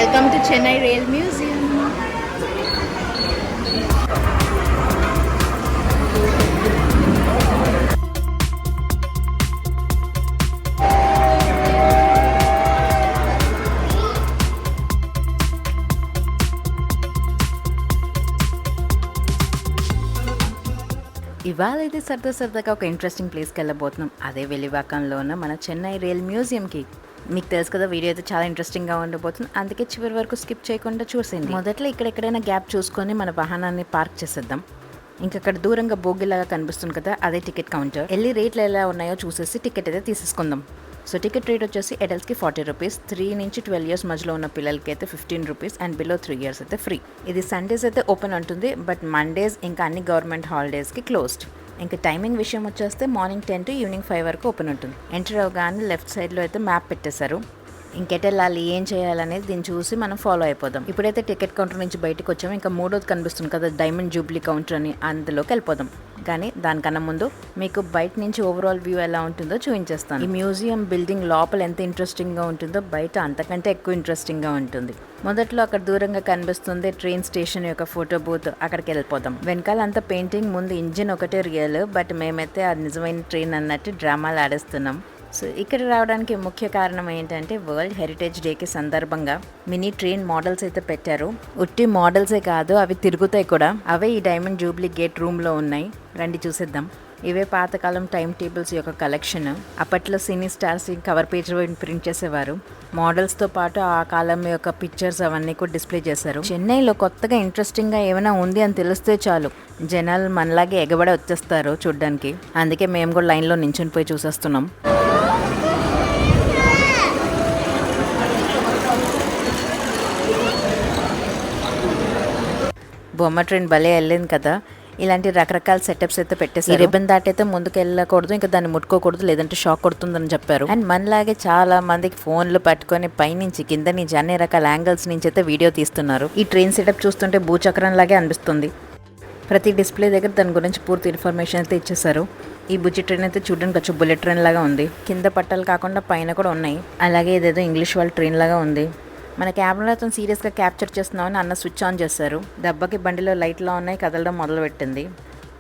Welcome to Chennai Rail Museum. ఇవాళ అయితే సరదాగా ఒక ఇంట్రెస్టింగ్ ప్లేస్కి వెళ్ళబోతున్నాం. అదే వెలివాకంలో ఉన్న మన చెన్నై రైల్ మ్యూజియంకి. మీకు తెలుసు కదా, వీడియో అయితే చాలా ఇంట్రెస్టింగ్గా ఉండబోతుంది, అందుకే చివరి వరకు స్కిప్ చేయకుండా చూసేయండి. మొదట్లో ఇక్కడెక్కడైనా గ్యాప్ చూసుకొని మన వాహనాన్ని పార్క్ చేసేద్దాం. ఇంకక్కడ దూరంగా బోగిలాగా కనిపిస్తుంది కదా, అదే టికెట్ కౌంటర్. వెళ్ళి రేట్లు ఎలా ఉన్నాయో చూసేసి టికెట్ అయితే తీసేసుకుందాం. సో టికెట్ రేట్ వచ్చేసి అడల్ట్స్కి 40 రూపీస్, 3 నుంచి 12 ఇయర్స్ మధ్యలో ఉన్న పిల్లలకి అయితే 15 రూపీస్ అండ్ బిలో 3 ఇయర్స్ అయితే ఫ్రీ. ఇది సండేస్ అయితే ఓపెన్ ఉంటుంది, బట్ మండేస్ ఇంకా అన్ని గవర్నమెంట్ హాలిడేస్కి క్లోజ్డ్. ఇంకా టైమింగ్ విషయం వచ్చేస్తే మార్నింగ్ 10 to ఈవినింగ్ 5 వరకు ఓపెన్ ఉంటుంది. ఎంటర్ అవగానే లెఫ్ట్ సైడ్లో అయితే మ్యాప్ పెట్టేశారు. ఇంకెటెళ్ళాలి, ఏం చేయాలనేది దీన్ని చూసి మనం ఫాలో అయిపోదాం. ఇప్పుడైతే టికెట్ కౌంటర్ నుంచి బయటకు వచ్చాము. ఇంకా మూడోది కనిపిస్తుంది కదా, డైమండ్ జూబ్లీ కౌంటర్ అని, అందులోకి వెళ్ళిపోదాం. కానీ దానికన్నా ముందు మీకు బయట నుంచి ఓవరాల్ వ్యూ ఎలా ఉంటుందో చూపించేస్తాను. ఈ మ్యూజియం బిల్డింగ్ లోపల ఎంత ఇంట్రెస్టింగ్గా ఉంటుందో బయట అంతకంటే ఎక్కువ ఇంట్రెస్టింగ్గా ఉంటుంది. మొదట్లో అక్కడ దూరంగా కనిపిస్తుంది ట్రైన్ స్టేషన్ యొక్క ఫోటో బూత్, అక్కడికి వెళ్ళిపోదాం. వెనకాల అంతా పెయింటింగ్, ముందు ఇంజిన్ ఒకటే రియల్, బట్ మేమైతే అది నిజమైన ట్రైన్ అన్నట్టు డ్రామాలు ఆడేస్తున్నాం. సో ఇక్కడ రావడానికి ముఖ్య కారణం ఏంటంటే వరల్డ్ హెరిటేజ్ డేకి సందర్భంగా మినీ ట్రైన్ మోడల్స్ అయితే పెట్టారు. ఉట్టి మోడల్సే కాదు, అవి తిరుగుతాయి కూడా. అవే ఈ డైమండ్ జూబ్లీ గేట్ రూమ్లో ఉన్నాయి, రండి చూసేద్దాం. ఇవే పాతకాలం టైం టేబుల్స్ యొక్క కలెక్షన్. అప్పట్లో సినీ స్టార్స్ కవర్ పేజ్ ప్రింట్ చేసేవారు. మోడల్స్తో పాటు ఆ కాలం యొక్క పిక్చర్స్ అవన్నీ కూడా డిస్ప్లే చేశారు. చెన్నైలో కొత్తగా ఇంట్రెస్టింగ్గా ఏమైనా ఉంది అని తెలిస్తే చాలు జనాలు మనలాగే ఎగబడి వచ్చేస్తారు చూడ్డానికి. అందుకే మేము కూడా లైన్లో నించుని పోయి చూసేస్తున్నాం. బొమ్మ ట్రైన్ భలే వెళ్ళింది కదా. ఇలాంటి రకరకాల సెటప్స్ అయితే పెట్టేసి రిబన్ దాటైతే ముందుకు వెళ్ళకూడదు, ఇంకా దాన్ని ముట్టుకోకూడదు, లేదంటే షాక్ కొడుతుందని చెప్పారు. అండ్ మనలాగే చాలా మందికి ఫోన్లు పట్టుకొని పైనుంచి కింద నుంచి అన్ని రకాల యాంగిల్స్ నుంచి అయితే వీడియో తీస్తున్నారు. ఈ ట్రైన్ సెటప్ చూస్తుంటే భూచక్రం లాగే అనిపిస్తుంది. ప్రతి డిస్ప్లే దగ్గర దాని గురించి పూర్తి ఇన్ఫర్మేషన్ అయితే ఇచ్చేసారు. ఈ బుజ్జి ట్రైన్ అయితే చూడడానికి కొంచెం బుల్లెట్ ట్రైన్ లాగా ఉంది. కింద పట్టాలు కాకుండా పైన కూడా ఉన్నాయి. అలాగే ఇదేదో ఇంగ్లీష్ వాళ్ళ ట్రైన్ లాగా ఉంది. మన కెమెరాతో సీరియస్గా క్యాప్చర్ చేస్తున్నామని అన్న స్విచ్ ఆన్ చేశారు. దెబ్బకి బండిలో లైట్లో ఉన్నాయి, కదలడం మొదలుపెట్టింది.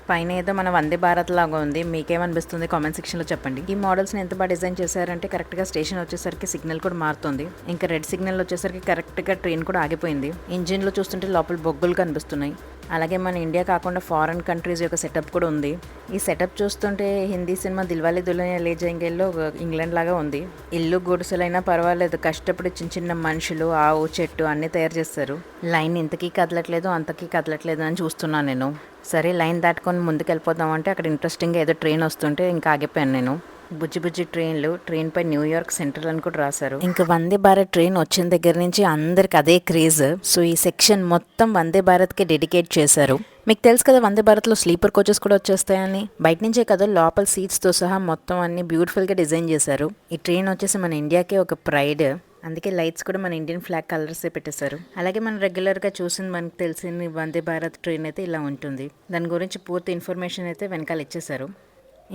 పైన ఏదో మన వందే భారత్ లాగా ఉంది. మీకేమనిపిస్తుంది కామెంట్ సెక్షన్లో చెప్పండి. ఈ మోడల్స్ని ఎంత బాగా డిజైన్ చేశారంటే కరెక్ట్గా స్టేషన్ వచ్చేసరికి సిగ్నల్ కూడా మారుతుంది. ఇంకా రెడ్ సిగ్నల్ వచ్చేసరికి కరెక్ట్గా ట్రైన్ కూడా ఆగిపోయింది. ఇంజిన్లో చూస్తుంటే లోపల బొగ్గులు కనిపిస్తున్నాయి. అలాగే మన ఇండియా కాకుండా ఫారెన్ కంట్రీస్ యొక్క సెటప్ కూడా ఉంది. ఈ సెటప్ చూస్తుంటే హిందీ సినిమా దిల్వాలే దుల్హనియా లే జాయేంగేలో ఇంగ్లాండ్ లాగా ఉంది. ఇల్లు గుడిసెలైనా పర్వాలేదు, కష్టపడి చిన్న చిన్న మనుషులు, ఆవు, చెట్టు అన్నీ తయారు చేస్తారు. లైన్ ఇంతకీ కదలట్లేదు, అంతకీ కదలట్లేదు అని చూస్తున్నాను నేను. సరే లైన్ దాటుకొని ముందుకు వెళ్ళిపోదాం అంటే అక్కడ ఇంట్రెస్టింగ్గా ఏదో ట్రైన్ వస్తుంటే ఇంకా ఆగిపోయాను నేను. బుజ్జి ట్రైన్లు, ట్రైన్ పై న్యూయార్క్ సెంట్రల్ అని కూడా రాశారు. ఇంకా వందే భారత్ ట్రైన్ వచ్చిన దగ్గర నుంచి అందరికి అదే క్రేజ్. సో ఈ సెక్షన్ మొత్తం వందే భారత్కి డెడికేట్ చేశారు. మీకు తెలుసు కదా, వందే భారత్లో స్లీపర్ కోచెస్ కూడా వచ్చేస్తాయని. బయట నుంచే కదా, లోపల సీట్స్తో సహా మొత్తం అన్ని బ్యూటిఫుల్గా డిజైన్ చేశారు. ఈ ట్రైన్ వచ్చేసి మన ఇండియాకే ఒక ప్రైడ్. అందుకే లైట్స్ కూడా మన ఇండియన్ ఫ్లాగ్ కలర్సే పెట్టేశారు. అలాగే మనం రెగ్యులర్గా చూసింది, మనకు తెలిసింది వందే భారత్ ట్రైన్ అయితే ఇలా ఉంటుంది. దాని గురించి పూర్తి ఇన్ఫర్మేషన్ అయితే వెనకాల ఇచ్చేశారు.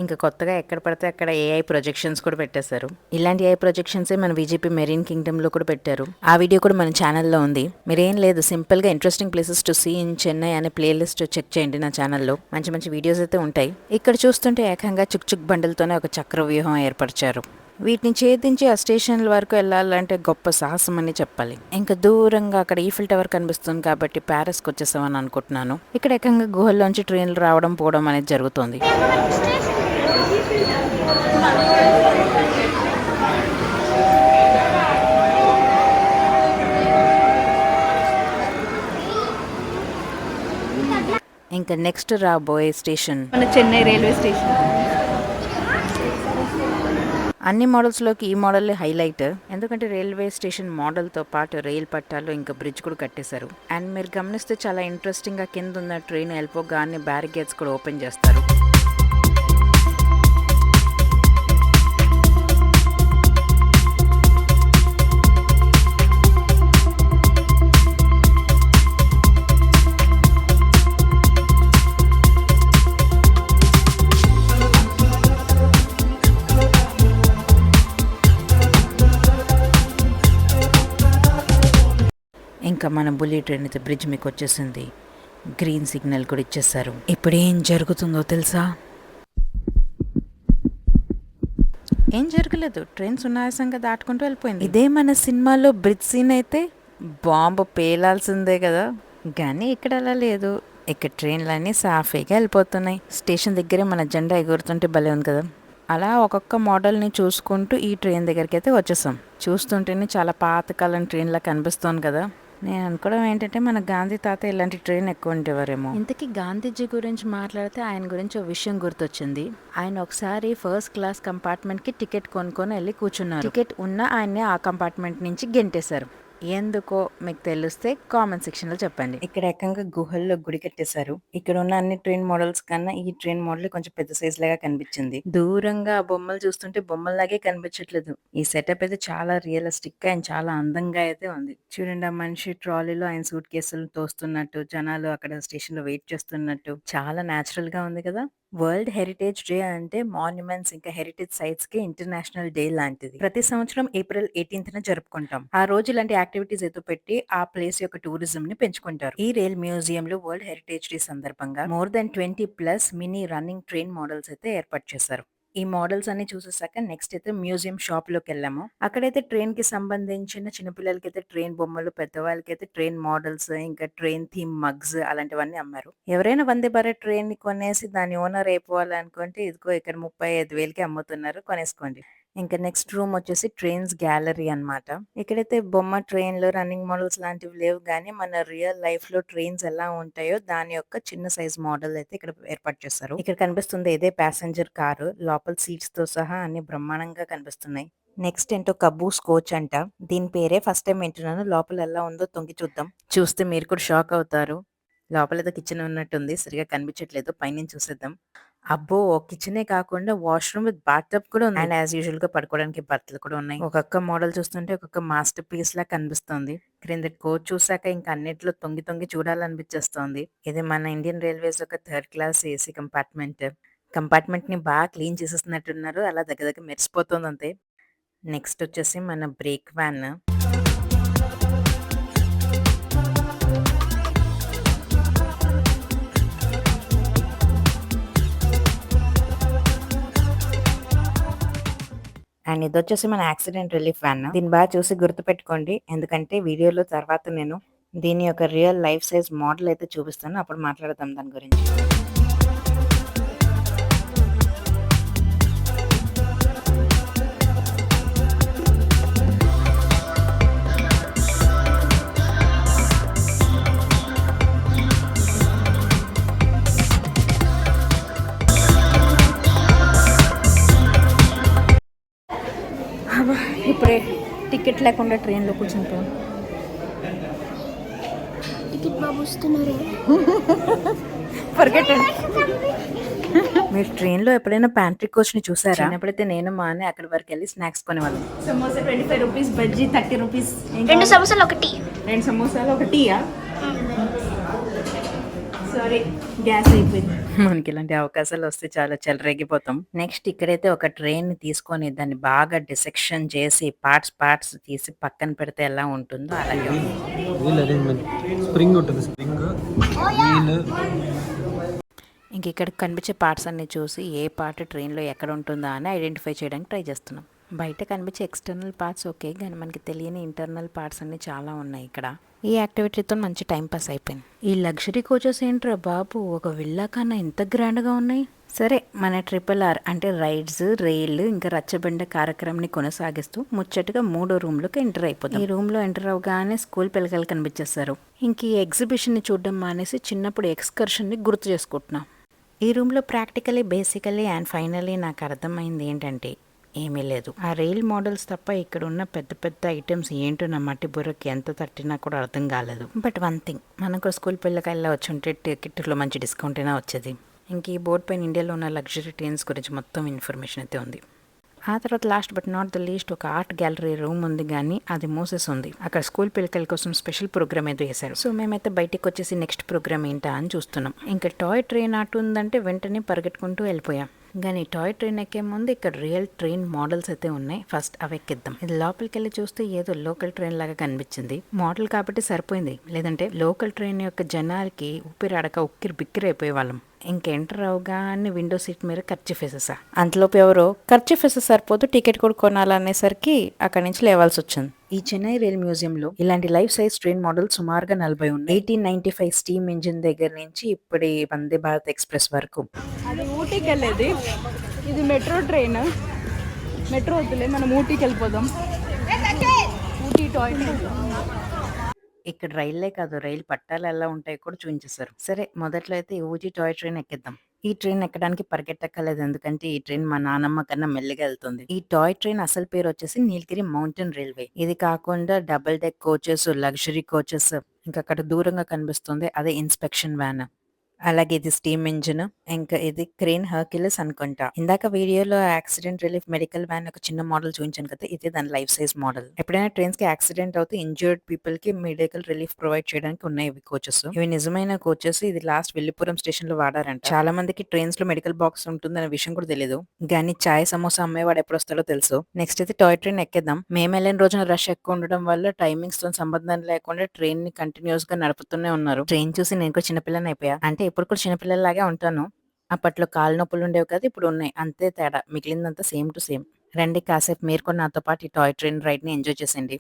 ఇంకా కొత్తగా ఎక్కడ పడితే అక్కడ ఏఐ ప్రొజెక్షన్స్ కూడా పెట్టేశారు. ఇలాంటి ఏఐ ప్రొజెక్షన్సే మన విజిపి మెరీన్ కింగ్డమ్లో కూడా పెట్టారు. ఆ వీడియో కూడా మన ఛానల్లో ఉంది. మీరేం లేదు, సింపుల్గా interesting places to see in Chennai అనే ప్లేలిస్ట్ చెక్ చేయండి. నా ఛానల్లో మంచి మంచి వీడియోస్ అయితే ఉంటాయి. ఇక్కడ చూస్తుంటే ఏకంగా చుక్ బండలతోనే ఒక చక్రవ్యూహం ఏర్పరిచారు. వీటిని ఛేదించి ఆ స్టేషన్ల వరకు వెళ్ళాలంటే గొప్ప సాహసం అని చెప్పాలి. ఇంకా దూరంగా అక్కడ ఈఫిల్ టవర్ కనిపిస్తుంది కాబట్టి ప్యారిస్కి వచ్చేసామని అనుకుంటున్నాను. ఇక్కడ ఏకంగా గుహల్లోంచి ట్రైన్లు రావడం పోవడం అనేది జరుగుతుంది. ఇంకా నెక్స్ట్ రాబోయే స్టేషన్ మన చెన్నై రైల్వే స్టేషన్. అన్ని మోడల్స్లోకి ఈ మోడల్ హైలైట్, ఎందుకంటే రైల్వే స్టేషన్ మోడల్తో పాటు రైలు పట్టాలు ఇంకా బ్రిడ్జ్ కూడా కట్టేశారు. అండ్ మీరు గమనిస్తే చాలా ఇంట్రెస్టింగ్గా కింద ఉన్న ట్రైన్ వెళ్ళిపోగానే బ్యారికేడ్స్ కూడా ఓపెన్ చేస్తారు. ఇంకా మన బుల్లెట్ ట్రైన్ అయితే బ్రిడ్జ్ మీకు వచ్చేసింది. గ్రీన్ సిగ్నల్ కూడా ఇచ్చేసారు. ఇప్పుడు ఏం జరుగుతుందో తెలుసా? ఏం జరగలేదు, ట్రైన్ సునాయాసంగా దాటుకుంటూ వెళ్ళిపోయింది. ఇదే మన సినిమాలో బ్రిడ్జ్ సీన్ అయితే బాంబు పేలాల్సిందే కదా, కానీ ఇక్కడ అలా లేదు. ఇక్కడ ట్రైన్లన్నీ సాఫీగా వెళ్ళిపోతున్నాయి. స్టేషన్ దగ్గరే మన జెండా ఎగురుతుంటే భలే ఉంది కదా. అలా ఒక్కొక్క మోడల్ని చూసుకుంటూ ఈ ట్రైన్ దగ్గరికి అయితే వచ్చేసాం. చూస్తుంటేనే చాలా పాతకాలం ట్రైన్లా కనిపిస్తోంది కదా. నేను అనుకోవడం ఏంటంటే మన గాంధీ తాత ఇలాంటి ట్రైన్ ఎక్కువ ఉండేవారేమో. ఇంతకీ గాంధీజీ గురించి మాట్లాడితే ఆయన గురించి ఒక విషయం గుర్తొచ్చింది. ఆయన ఒకసారి ఫస్ట్ క్లాస్ కంపార్ట్మెంట్కి టికెట్ కొనుక్కొని వెళ్ళి కూర్చున్నారు. టికెట్ ఉన్న ఆయన్ని ఆ కంపార్ట్మెంట్ నుంచి గెంటేశారు. ఎందుకో మీకు తెలిస్తే కామెంట్ సెక్షన్ లో చెప్పండి. ఇక్కడ ఏకంగా గుహల్లో గుడి కట్టేశారు. ఇక్కడ ఉన్న అన్ని ట్రైన్ మోడల్స్ కన్నా ఈ ట్రైన్ మోడల్ కొంచెం పెద్ద సైజ్ లాగా కనిపించింది. దూరంగా ఆ బొమ్మలు చూస్తుంటే బొమ్మల్లాగే కనిపించట్లేదు. ఈ సెటప్ అయితే చాలా రియలిస్టిక్ గా అండ్ చాలా అందంగా అయితే ఉంది. చూడండి, ఆ మనిషి ట్రాలీలో ఆయన సూట్ కేసులు తోస్తున్నట్టు, జనాలు అక్కడ స్టేషన్ లో వెయిట్ చేస్తున్నట్టు చాలా నేచురల్ గా ఉంది కదా. వరల్డ్ హెరిటేజ్ డే అంటే మాన్యుమెంట్స్ ఇంకా హెరిటేజ్ సైట్స్ కి ఇంటర్నేషనల్ డే లాంటిది. ప్రతి సంవత్సరం ఏప్రిల్ 18న జరుపుకుంటాం. ఆ రోజు ఇలాంటి యాక్టివిటీస్ ఏదో పెట్టి ఆ ప్లేస్ యొక్క టూరిజం ని పెంచుకుంటారు. ఈ రైల్ మ్యూజియం లో వరల్డ్ హెరిటేజ్ డే సందర్భంగా more than 20+ mini running train models అయితే ఏర్పాటు చేశారు. ఈ మోడల్స్ అన్ని చూసేసాక నెక్స్ట్ అయితే మ్యూజియం షాప్ లోకి వెళ్ళాము. అక్కడైతే ట్రైన్ కి సంబంధించిన చిన్నపిల్లలకి అయితే ట్రైన్ బొమ్మలు, పెద్దవాళ్ళకి అయితే ట్రైన్ మోడల్స్, ఇంకా ట్రైన్ థీమ్ మగ్స్ అలాంటివన్నీ అమ్మారు. ఎవరైనా వందే భారత్ ట్రైన్ ని కొనేసి దాని ఓనర్ అయిపోవాలనుకుంటే ఇదిగో ఇక్కడ 35,000కి అమ్ముతున్నారు, కొనేసుకోండి. ఇంకా నెక్స్ట్ రూమ్ వచ్చేసి ట్రైన్స్ గ్యాలరీ అన్నమాట. ఇక్కడైతే బొమ్మ ట్రైన్లు, రన్నింగ్ మోడల్స్ లాంటివి లేవు, కానీ మన రియల్ లైఫ్ లో ట్రైన్స్ ఎలా ఉంటాయో దాని యొక్క చిన్న సైజ్ మోడల్ అయితే ఇక్కడ ఏర్పాటు చేశారు. ఇక్కడ కనిపిస్తుంది ఇదే ప్యాసింజర్ కారు. లోపల సీట్స్ తో సహా అన్ని బ్రహ్మాండంగా కనిపిస్తున్నాయి. నెక్స్ట్ ఏంటో కబూస్ కోచ్ అంట. దీని పేరే ఫస్ట్ టైం వింటున్నాను. లోపల ఎలా ఉందో తొంగి చూద్దాం. చూస్తే మీరు కూడా షాక్ అవుతారు. లోపల ఏదో కిచెన్ ఉన్నట్టుంది, సరిగా కనిపించట్లేదు. పైనుంచి చూసేద్దాం. అబ్బో, కిచెనే కాకుండా వాష్రూమ్ విత్ బాత్ టబ్ కూడా ఉంది. అండ్ యాజ్ యూజువల్ గా పడుకోవడానికి బట్టలు కూడా ఉన్నాయి. ఒక్కొక్క మోడల్ చూస్తుంటే ఒక్కొక్క మాస్టర్ పీస్ లా కనిపిస్తుంది. క్రింద కోచ్ చూసాక ఇంకా అన్నిట్లో తొంగి తొంగి చూడాలనిపించేస్తోంది. ఇది మన ఇండియన్ రైల్వేస్ ఒక 3rd class AC compartment. Compartment ని బాగా క్లీన్ చేసేస్తున్నట్టున్నారు. అలా దగ్గర దగ్గర మెరిసిపోతుంది అంతే. నెక్స్ట్ వచ్చేసి మన బ్రేక్ వ్యాన్. అండ్ ఇది వచ్చేసి మన యాక్సిడెంట్ రిలీఫ్ వ్యాన్. దీన్ని బాగా చూసి గుర్తుపెట్టుకోండి, ఎందుకంటే వీడియోలో తర్వాత నేను దీని యొక్క రియల్ లైఫ్ సైజ్ మోడల్ అయితే చూపిస్తాను, అప్పుడు మాట్లాడదాం దాని గురించి. ఇప్పుడే టికెట్ లేకుండా ట్రైన్లో కూర్చుంటాం. టికెట్ బాబు వస్తున్నారు. పరిగెట్టండి. మీరు ట్రైన్లో ఎప్పుడైనా ప్యాంట్రీ కోచ్ని చూసారా? చిన్నప్పుడైతే నేను మా అన్న అక్కడి వరకు వెళ్ళి స్నాక్స్ కొనేవాళ్ళం. Samosa 25 rupees, bajji 30 rupees. 2 సమోసాలు ఒకటి. 2 సమోసాలు ఒక టీయా? సారీ, గ్యాస్ అయిపోయింది. మనకి ఇలాంటి అవకాశాలు వస్తే చాలా చెలరేగిపోతాం. నెక్స్ట్ ఇక్కడైతే ఒక ట్రైన్ ని తీసుకొని దాన్ని బాగా డిసెక్షన్ చేసి పార్ట్స్ తీసి పక్కన పెడితే ఎలా ఉంటుందో అలాగే స్ప్రింగ్ ఉంటుంది. Spring wheel. ఇంక ఇక్కడ కనిపించే పార్ట్స్ అన్ని చూసి ఏ పార్ట్ ట్రైన్లో ఎక్కడ ఉంటుందా అని ఐడెంటిఫై చేయడానికి ట్రై చేస్తున్నాం. బయట కనిపించే ఎక్స్టర్నల్ పార్ట్స్ ఓకే, కానీ మనకి తెలియని ఇంటర్నల్ పార్ట్స్ అన్ని చాలా ఉన్నాయి ఇక్కడ. ఈ యాక్టివిటీతో మంచి టైం పాస్ అయిపోయింది. ఈ లగ్జరీ కోచెస్ ఏంట్రా బాబు, ఒక విల్లా కన్నా ఇంత గ్రాండ్గా ఉన్నాయి. సరే, మన RRR అంటే రైడ్స్, రైల్ ఇంకా రచ్చబండ కార్యక్రమాన్ని కొనసాగిస్తూ ముచ్చటగా 3వ రూమ్లోకి ఎంటర్ అయిపోతాం. ఈ రూమ్లో ఎంటర్ అవగానే స్కూల్ పిల్లకాయలు కనిపించేస్తారు. ఇంక ఈ ఎగ్జిబిషన్ని చూడడం మానేసి చిన్నప్పుడు ఎక్స్కర్షన్ని గుర్తు చేసుకుంటున్నాం. ఈ రూమ్లో ప్రాక్టికలీ, బేసికలీ అండ్ ఫైనలీ నాకు అర్థమైంది ఏంటంటే ఏమీ లేదు. ఆ రైల్ మోడల్స్ తప్ప ఇక్కడ ఉన్న పెద్ద పెద్ద ఐటమ్స్ ఏంటో నా మట్టి బుర్రకి ఎంత తట్టినా కూడా అర్థం కాలేదు. బట్ వన్ థింగ్, మనకు స్కూల్ పిల్లకాయల్లో వచ్చి ఉంటే టికెట్లో మంచి డిస్కౌంట్ అయినా వచ్చేది. ఇంక ఈ బోర్డు పైన ఇండియాలో ఉన్న లగ్జరీ ట్రైన్స్ గురించి మొత్తం ఇన్ఫర్మేషన్ అయితే ఉంది. ఆ తర్వాత last but not the least ఒక ఆర్ట్ గ్యాలరీ రూమ్ ఉంది, కానీ అది మూసేసి ఉంది. అక్కడ స్కూల్ పిల్లకాయల కోసం స్పెషల్ ప్రోగ్రామ్ ఏదో వేశారు. సో మేమైతే బయటకు వచ్చేసి నెక్స్ట్ ప్రోగ్రామ్ ఏంటా అని చూస్తున్నాం. ఇంకా టాయ్ ట్రైన్ ఆట ఉందంటే వెంటనే పరిగెట్టుకుంటూ వెళ్ళిపోయాం. కానీ టాయ్ ట్రైన్ ఎక్కే ముందు ఇక్కడ రియల్ ట్రైన్ మోడల్స్ అయితే ఉన్నాయి. ఫస్ట్ అవి ఎక్కిద్దాం. ఇది లోపలికి వెళ్ళి చూస్తే ఏదో లోకల్ ట్రైన్ లాగా కనిపించింది. మోడల్ కాబట్టి సరిపోయింది, లేదంటే లోకల్ ట్రైన్ యొక్క జనాలకి ఊపిరాడక ఉక్కిరి బిక్కిరి అయిపోయే వాళ్ళం. ఇంక ఎంటర్ అవగానే విండో సీట్ మీద ఖర్చు వేసేసా. అంతలోపు ఎవరో ఖర్చు వేసే సరిపోతూ టికెట్ కూడా కొనాలనేసరికి అక్కడి నుంచి లేవాల్సి వచ్చింది. ఈ చెన్నై రైల్ మ్యూజియంలో ఇలాంటి లైఫ్ సైజ్ ట్రైన్ మోడల్ సుమారుగా 40 ఉన్నాయి. 1895 స్టీమ్ ఇంజిన్ దగ్గర నుంచి ఇప్పుడు వందే భారత్ ఎక్స్ప్రెస్ వరకు. అది ఊటీకి వెళ్ళేది, ఇది మెట్రో ట్రైన్. మెట్రో వద్దులే, మనం ఊటీకి వెళ్ళిపోదాం. Ooty toy train. ఇక్కడ రైళ్లే కాదు, రైలు పట్టాలు ఎలా ఉంటాయో కూడా చూపించేశారు. సరే, మొదట్లో అయితే ఊటీ టాయ్ ట్రైన్ ఎక్కిద్దాం. ఈ ట్రైన్ ఎక్కడానికి పరిగెట్టక్కర్లేదు, ఎందుకంటే ఈ ట్రైన్ మా నానమ్మ కన్నా మెల్లిగా వెళ్తుంది. ఈ టాయ్ ట్రైన్ అసలు పేరు వచ్చేసి నీలగిరి మౌంటైన్ రైల్వే. ఇది కాకుండా double deck coaches, luxury coaches, ఇంకా అక్కడ దూరంగా కనిపిస్తుంది అదే ఇన్స్పెక్షన్ వ్యాన్. అలాగే ఇది స్టీమ్ ఇంజిన్, ఇంకా ఇది క్రేన్ హర్క్యులస్ అనుకుంటా. ఇందాక వీడియోలో యాక్సిడెంట్ రిలీఫ్ మెడికల్ వ్యాన్ ఒక చిన్న మోడల్ చూపించాను కదా, ఇది దాని లైఫ్ సైజ్ మోడల్. ఎప్పుడైనా ట్రైన్స్ కి యాక్సిడెంట్ అవుతే ఇంజర్డ్ పీపుల్ కి మెడికల్ రిలీఫ్ ప్రొవైడ్ చేయడానికి ఉన్నాయి ఇవి కోచెస్. ఇవి నిజమైన కోచెస్. ఇది లాస్ట్ విల్లిపురం స్టేషన్ లో వాడారంట. చాలా మందికి ట్రైన్స్ లో మెడికల్ బాక్స్ ఉంటుందనే విషయం కూడా తెలియదు, కానీ చాయ్ సమోసా అమ్మేవాడు ఎప్పుడు వస్తాడో తెలుసు. నెక్స్ట్ అయితే టాయ్ ట్రైన్ ఎక్కేద్దాం. మేము వెళ్ళిన రోజున రష్ ఎక్కువ ఉండడం వల్ల టైమింగ్స్ తో సంబంధం లేకుండా ట్రైన్ ని కంటిన్యూస్ గా నడుపుతూనే ఉన్నారు. ట్రైన్ చూసి నేను కూడా చిన్నపిల్లని అయిపోయా. అంటే ఇప్పుడు కూడా చిన్నపిల్లలాగే ఉంటాను. అప్పట్లో కాళ్ళు నొప్పులు ఉండేవి కదా, ఇప్పుడు ఉన్నాయి. అంతే తేడా, మిగిలిందంతా సేమ్ టు సేమ్. రండి, కాసేపు మీరు కూడా నాతో పాటు ఈ టాయ్ ట్రైన్ రైడ్ ని ఎంజాయ్ చేసేయండి.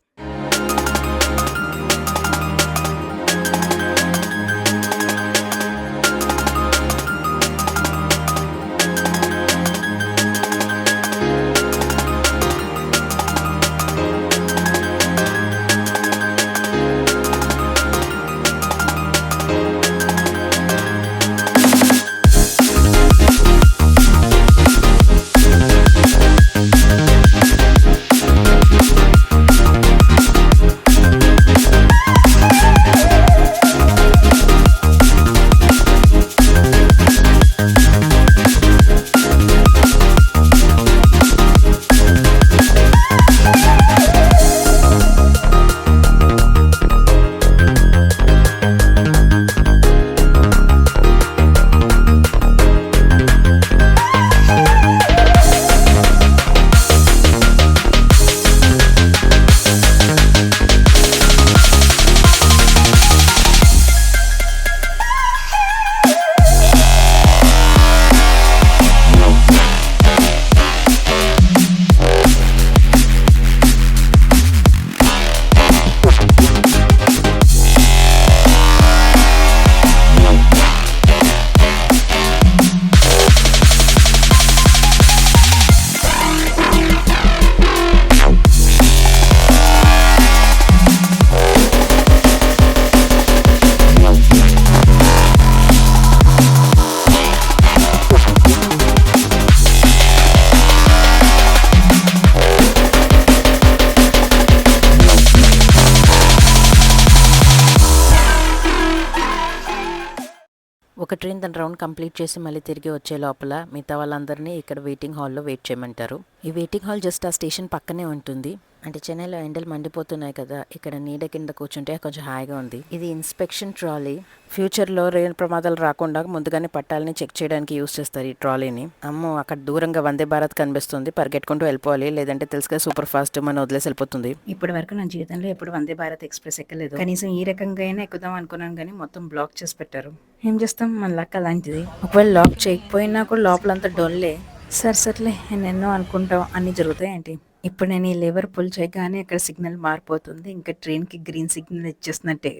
ఒక ట్రైన్ తన రౌండ్ కంప్లీట్ చేసి మళ్ళీ తిరిగి వచ్చే లోపల మిగతా వాళ్ళందరినీ ఇక్కడ వెయిటింగ్ హాల్లో వెయిట్ చేయమంటారు. ఈ వెయిటింగ్ హాల్ జస్ట్ ఆ స్టేషన్ పక్కనే ఉంటుంది. అంటే చెన్నైలో ఎండలు మండిపోతున్నాయి కదా, ఇక్కడ నీడ కింద కూర్చుంటే కొంచెం హాయిగా ఉంది. ఇది ఇన్స్పెక్షన్ ట్రాలీ. ఫ్యూచర్లో రైలు ప్రమాదాలు రాకుండా ముందుగానే పట్టాలని చెక్ చేయడానికి యూజ్ చేస్తారు ఈ ట్రాలీని. అమ్మో, అక్కడ దూరంగా వందే భారత్ కనిపిస్తుంది. పరిగెట్టుకుంటూ వెళ్ళిపోవాలి, లేదంటే తెలుసుగా సూపర్ ఫాస్ట్ మన వదిలేసి వెళ్ళిపోతుంది. ఇప్పటి వరకు నా జీవితంలో ఎప్పుడు వందే భారత్ ఎక్స్ప్రెస్ ఎక్కలేదు. కనీసం ఈ రకంగా అయినా ఎక్కుదాం అనుకున్నాను, కానీ మొత్తం బ్లాక్ చేసి పెట్టారు. ఏం చేస్తాం, మన లక్ అలాంటిది. ఒకవేళ లాక్ చేయకపోయినా కూడా లోపలంతా డొల్లే. సర్లే, నేను ఎన్నో అనుకుంటాం, అన్ని జరుగుతాయి ఏంటి. ఇప్పుడు నేను ఈ లివర్ పుల్ చేయగానే అక్కడ సిగ్నల్ మారిపోతుంది. ఇంకా ట్రైన్కి గ్రీన్ సిగ్నల్ ఇచ్చేసినట్టే.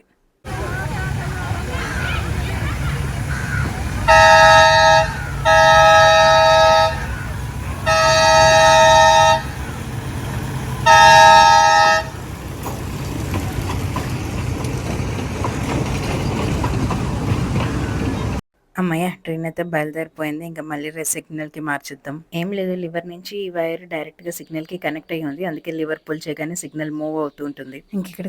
అమ్మయ్య, ట్రైన్ అయితే బయలుదేరిపోయింది. ఇంకా మళ్ళీ సిగ్నల్ కి మార్చిద్దాం. ఏం లేదు, లివర్ నుంచి ఈ వైర్ డైరెక్ట్ గా సిగ్నల్ కి కనెక్ట్ అయ్యి ఉంది. అందుకే లివర్ పుల్ చేయగానే సిగ్నల్ మూవ్ అవుతూ ఉంటుంది. ఇంక ఇక్కడ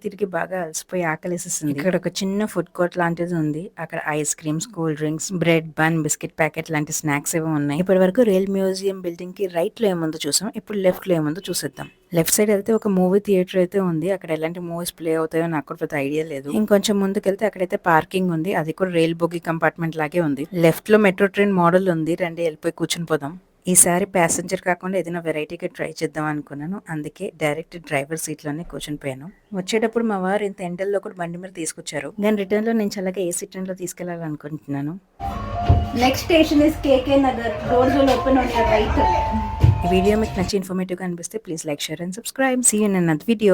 తిరిగి బాగా అలసిపోయి ఆకలిస్తుంది. ఇక్కడ ఒక చిన్న ఫుడ్ కోర్ట్ లాంటిది ఉంది. అక్కడ ice creams, cool drinks, bread, bun, biscuit packet లాంటి స్నాక్స్ ఏవో ఉన్నాయి. ఇప్పటి వరకు రైల్ మ్యూజియం బిల్డింగ్ కి రైట్ లో ఏముందో చూసాం, ఇప్పుడు లెఫ్ట్ లో ఏముందో చూసేద్దాం. లెఫ్ట్ సైడ్ వెళ్తే ఒక మూవీ థియేటర్ అయితే ఉంది. అక్కడ ఎలాంటి మూవీస్ ప్లే అవుతాయో నాకు కూడా పెద్ద ఐడియా లేదు. ఇంకొంచెం ముందుకెళ్తే అక్కడైతే పార్కింగ్ ఉంది. అది కూడా రైల్ బోగి కంపార్ట్మెంట్ లాగే ఉంది. లెఫ్ట్ లో మెట్రో ట్రైన్ మోడల్ ఉంది. రండి వెళ్ళిపోయి కూర్చుని పోదాం. ఈసారి ప్యాసింజర్ కాకుండా ఏదైనా వెరైటీగా ట్రై చేద్దాం అనుకున్నాను. అందుకే డైరెక్ట్ డ్రైవర్ సీట్లోనే కూర్చుని పోయాను. వచ్చేటప్పుడు మా వారు ఇంత ఎండల్లో కూడా బండి మీద తీసుకొచ్చారు. నేను రిటర్న్లో నేను చల్లగా ఏసీ ట్రైన్లో తీసుకెళ్లాలనుకుంటున్నాను. Next station is KK Nagar. Doors will open on your right. ఈ వీడియో మీకు నచ్చి ఇన్ఫర్మేటివ్గా అనిపిస్తే please like, share and subscribe. See you in another video.